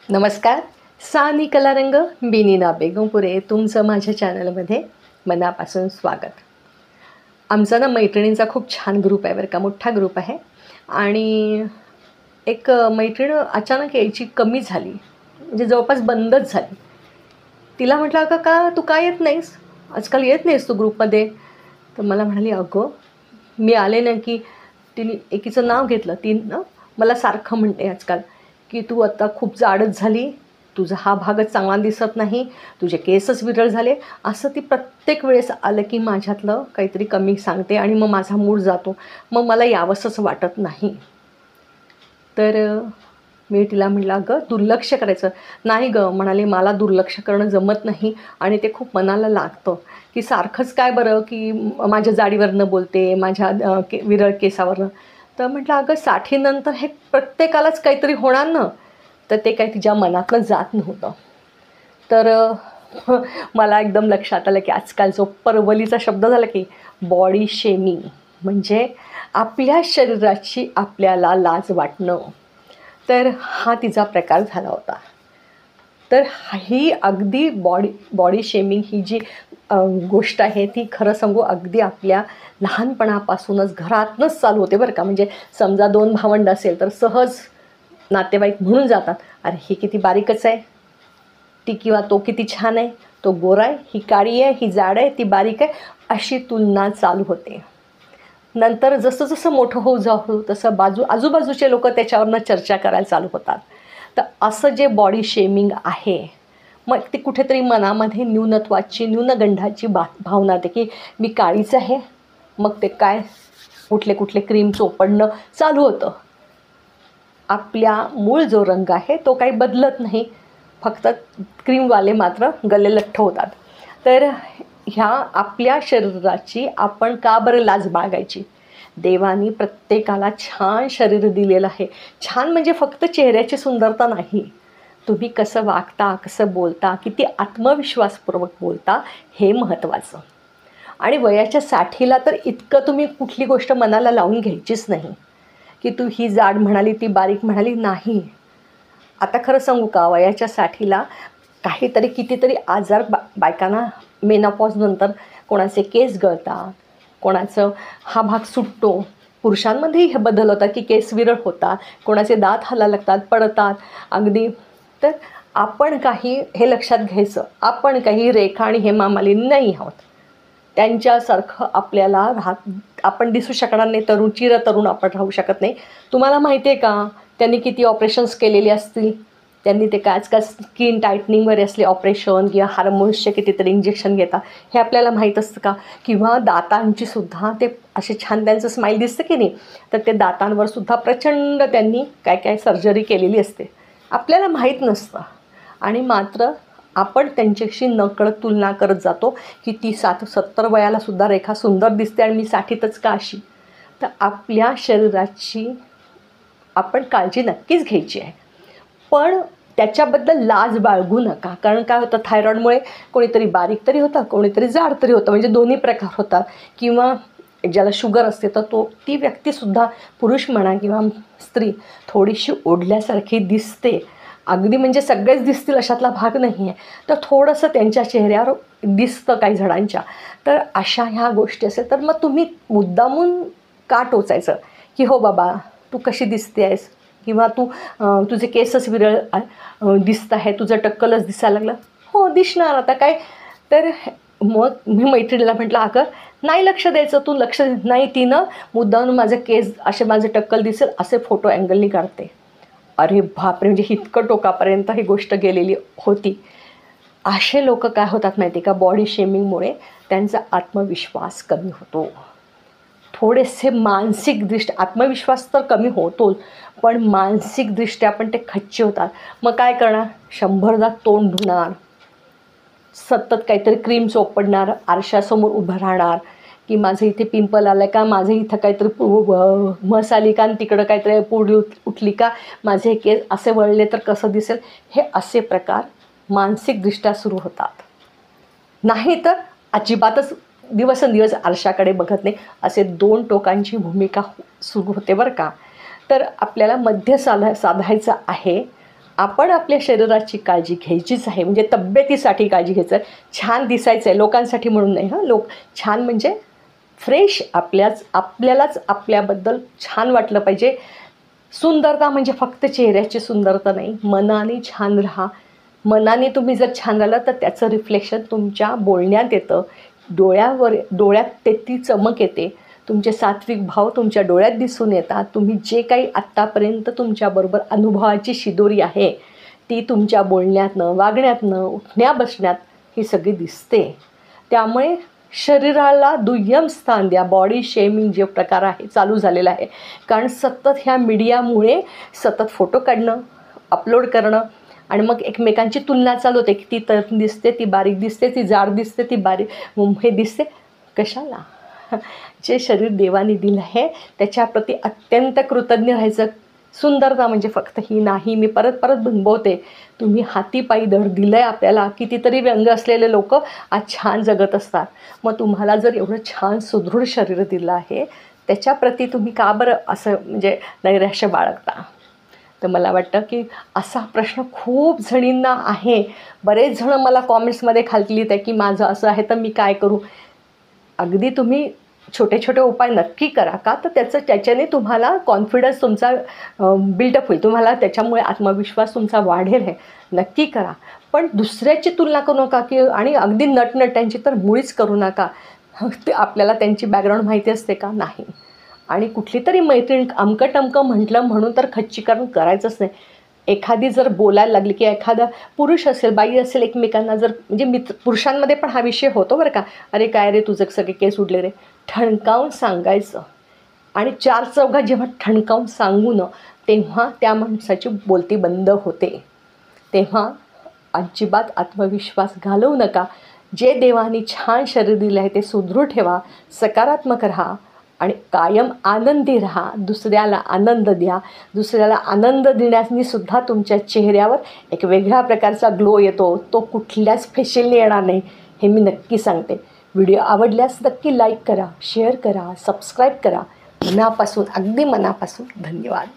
नमस्कार. सानी कलारंग बिनीना बेगमपुरे तुमचं माझ्या चॅनलमध्ये मनापासून स्वागत. आमचा ना मैत्रिणींचा खूप छान ग्रुप आहे बरं का, मोठा ग्रुप आहे. आणि एक मैत्रीण अचानक यायची कमी झाली, म्हणजे जवळपास बंदच झाली. तिला म्हटलं, अगं का तू का येत नाहीस, आजकाल येत नाहीस तू ग्रुपमध्ये. तर मला म्हणाली, अगं मी आले ना की तिने एकीचं नाव घेतलं. ती ना मला सारखं म्हणते आजकाल की तू आता खूप जाडच झाली, तुझा हा भागच चांगला दिसत नाही, तुझे केसच विरळ झाले. असं ती प्रत्येक वेळेस आलं की माझ्यातलं काहीतरी कमी सांगते आणि मग माझा मूड जातो, मग मला यावंसंच वाटत नाही. तर मी तिला म्हटलं, अगं दुर्लक्ष करायचं नाही गं. म्हणाले, मला दुर्लक्ष करणं जमत नाही आणि ते खूप मनाला लागतं की सारखंच काय बरं की माझ्या जाडीवरनं बोलते, माझ्या विरळ केसावरनं. तर म्हटलं, अगं 60नंतर हे प्रत्येकालाच काहीतरी होणार ना. तर ते काही तिच्या मनातनं जात नव्हतं. तर मला एकदम लक्षात आलं की आजकाल जो परवलीचा शब्द झाला की बॉडी शेमिंग, म्हणजे आपल्या शरीराची आपल्याला लाज वाटणं. तर हा तिचा प्रकार झाला होता. तर ही अगदी बॉडी शेमिंग ही जी गोष्ट आहे ती खरं सांगू अगदी आपल्या लहानपणापासूनच घरातनंच चालू होते बरं का. म्हणजे समजा 2 भावंड असेल तर सहज नातेवाईक म्हणून जातात, अरे ही किती बारीकच आहे, ती किंवा तो किती छान आहे, तो गोरा आहे, ही काळी आहे, ही जाड आहे, ती बारीक आहे, अशी तुलना चालू होते. नंतर जसं जसं मोठं होऊ जाऊ तसं आजूबाजूचे लोक त्याच्यावरनं चर्चा करायला चालू होतात. तर असं जे बॉडी शेमिंग आहे, मग ती कुठेतरी मनामध्ये न्यूनत्वाची न्यूनगंडाची भावना येते की मी काळीच आहे. मग ते काय कुठले क्रीम चोपडणं चालू होतं. आपल्या मूळ जो रंग आहे तो काही बदलत नाही, फक्त क्रीमवाले मात्र गल्ले लठ्ठ होतात. तर ह्या आपल्या शरीराची आपण का बरं लाज बाळगायची. देवानी प्रत्येकाला छान शरीर दिलेलं आहे. छान म्हणजे फक्त चेहऱ्याची सुंदरता नाही, तुम्ही कसं वागता, कसं बोलता, किती आत्मविश्वासपूर्वक बोलता, हे महत्त्वाचं. आणि वयाच्या 60ला तर इतकं तुम्ही कुठली गोष्ट मनाला लावून घ्यायचीच नाही की तू ही जाड म्हणाली, ती बारीक म्हणाली, नाही. आता खरं सांगू का, वयाच्या 60ला काहीतरी कितीतरी आजार बायकांना मेनोपॉजनंतर कोणाचे केस गळतात, कोणाचं हा भाग सुटतो. पुरुषांमध्येही हे बदल होतात की केस विरळ होतात, कोणाचे दात हलायला लागतात, पडतात अगदी. तर आपण काही हे लक्षात घ्यायचं, आपण काही रेखा आणि हेमा मालिनी नाही आहोत. त्यांच्यासारखं आपल्याला आपण दिसू शकणार नाही, चिरतरुण आपण राहू शकत नाही. तुम्हाला माहिती आहे का त्यांनी किती ऑपरेशन्स केलेली असतील. त्यांनी ते काय आजकाल स्किन टाईटनिंगवर असले ऑपरेशन किंवा हार्मोन्सचे कितीतरी इंजेक्शन घेतात, हे आपल्याला माहीत असतं का. किंवा दातांची सुद्धा ते असे छान त्यांचं स्माईल दिसतं की नाही, तर ते दातांवर सुद्धा प्रचंड त्यांनी काय काय सर्जरी केलेली असते, आपल्याला माहीत नसतं. आणि मात्र आपण त्यांच्याशी नकळत तुलना करत जातो की ती 70 वयालासुद्धा रेखा सुंदर दिसते आणि मी 60तच का अशी. तर आपल्या शरीराची आपण काळजी नक्कीच घ्यायची आहे, पण त्याच्याबद्दल लाज बाळगू नका. कारण काय होतं, थायरॉईडमुळे कोणीतरी बारीक तरी होतं, कोणीतरी जाड तरी होतं, म्हणजे दोन्ही प्रकार होतात. किंवा ज्याला शुगर असते तर ती व्यक्तीसुद्धा, पुरुष म्हणा किंवा स्त्री, थोडीशी ओढल्यासारखी दिसते. अगदी म्हणजे सगळेच दिसतील अशातला भाग नाही आहे, तर थोडंसं त्यांच्या चेहऱ्यावर दिसतं काही जणांच्या. तर अशा ह्या गोष्टी असेल तर मग तुम्ही मुद्दामून का टोचायचं की हो बाबा तू कशी दिसते आहेस, किंवा तुझे केसच विरळ दिसत आहे, तुझं टक्कलच दिसायला लागलं. हो दिसणार, आता काय. तर मग मी मैत्रिणीला म्हटलं, अगं नाही लक्ष द्यायचं, तू लक्ष नाही. तिनं मुद्दामून माझे केस असे, माझे टक्कल दिसेल असे फोटो अँगलनी काढते. अरे बापरे, म्हणजे इतकं टोकापर्यंत ही गोष्ट गेलेली होती. असे लोक काय होतात माहिती का, बॉडी शेमिंगमुळे त्यांचा आत्मविश्वास कमी होतो. थोडेसे मानसिकदृष्ट्या, आत्मविश्वास तर कमी होतोच, पण मानसिकदृष्ट्या पण ते खच्चे होतात. मग काय करणार, 100दा तोंड धुणार, सतत काहीतरी क्रीम चोपडणार, आरशासमोर उभं राहणार की माझं इथे पिंपल आलं का, माझं इथं काहीतरी म्हस आली का, आणि तिकडं काहीतरी पुरडी उठली का, माझे केस असे वळले तर कसं दिसेल. हे असे प्रकार मानसिकदृष्ट्या सुरू होतात. नाही तर अजिबातच दिवसेंदिवस आरशाकडे बघत नाही. असे 2 टोकांची भूमिका सुरू होते बरं का. तर आपल्याला मध्य साधायचं आहे. आपण आपल्या शरीराची काळजी घ्यायचीच आहे, म्हणजे तब्येतीसाठी काळजी घ्यायचं आहे, छान दिसायचं आहे लोकांसाठी म्हणून नाही हां. छान म्हणजे फ्रेश, आपल्यालाच आपल्याबद्दल छान वाटलं पाहिजे. सुंदरता म्हणजे फक्त चेहऱ्याची सुंदरता नाही, मनाने छान राहा. मनाने तुम्ही जर छान राहिलं तर त्याचं रिफ्लेक्शन तुमच्या बोलण्यात येतं, डोळ्यात ती चमक येते, तुमचे सात्विक भाव तुमच्या डोळ्यात दिसून येतात. तुम्ही जे काही आत्तापर्यंत तुमच्याबरोबर अनुभवाची शिदोरी आहे ती तुमच्या बोलण्यातनं, वागण्यातनं, उठण्या बसण्यात ही सगळी दिसते. त्यामुळे शरीराला दुय्यम स्थान द्या. बॉडी शेमिंग जे प्रकार आहे चालू झालेला आहे, कारण सतत ह्या मीडियामुळे सतत फोटो काढणं, अपलोड करणं आणि मग एकमेकांची तुलना चालू होते की ती तर दिसते, ती बारीक दिसते, ती जाड दिसते, ती हे दिसते. कशाला? जे शरीर देवाने दिलं आहे त्याच्याप्रती अत्यंत कृतज्ञ राहायचं. सुंदरता म्हणजे फक्त ही नाही. मी परत बनवते, तुम्ही हातीपायी धड दिलं आहे आपल्याला. कितीतरी व्यंग असलेले लोक आज छान जगत असतात. मग तुम्हाला जर एवढं छान सुदृढ शरीर दिलं आहे त्याच्याप्रती तुम्ही का बरं असं म्हणजे नैराश्य बाळगता? तर मला वाटतं की असा प्रश्न खूप जणींना आहे. बरेच जण मला कॉमेंट्समध्ये खाली लिहित आहे की माझं असं आहे तर मी काय करू. अगदी तुम्ही छोटे छोटे उपाय नक्की करा. का तर त्याच्याने तुम्हाला कॉन्फिडन्स तुमचा बिल्डअप होईल, तुम्हाला त्याच्यामुळे आत्मविश्वास तुमचा वाढेल. आहे नक्की करा, पण दुसऱ्याची तुलना करू नका की आणि अगदी नटनट्यांची तर मुळीच करू नका. ते आपल्याला त्यांची बॅकग्राऊंड माहिती असते का? नाही. आणि कुठली तरी मैत्रीण अमकं म्हटलं म्हणून तर खच्चीकरण करायचंच नाही. एखादी जर बोलायला लागली की एखादा पुरुष असेल बाई असेल एकमेकांना जर म्हणजे पुरुषांमध्ये पण हा विषय होतो बरं का. अरे काय रे तुझं सगळे केस उडले रे, ठणकावून सांगायचं. आणि 4 चौघात जेव्हा ठणकावून सांगू न तेव्हा त्या माणसाची बोलती बंद होते. तेव्हा अजिबात आत्मविश्वास घालवू नका. जे देवाने छान शरीर दिलं आहे ते सुदृढ ठेवा, सकारात्मक राहा आणि कायम आनंदी राहा. दुसऱ्याला आनंद द्या. दुसऱ्याला आनंद देण्याने सुद्धा तुमच्या चेहऱ्यावर एक वेगळ्या प्रकारचा ग्लो येतो. तो कुठल्याच फेशियलने येणार नाही, हे मी नक्की सांगते. व्हिडिओ आवडल्यास नक्की लाईक करा, शेअर करा, सबस्क्राईब करा. मनापासून, अगदी मनापासून धन्यवाद.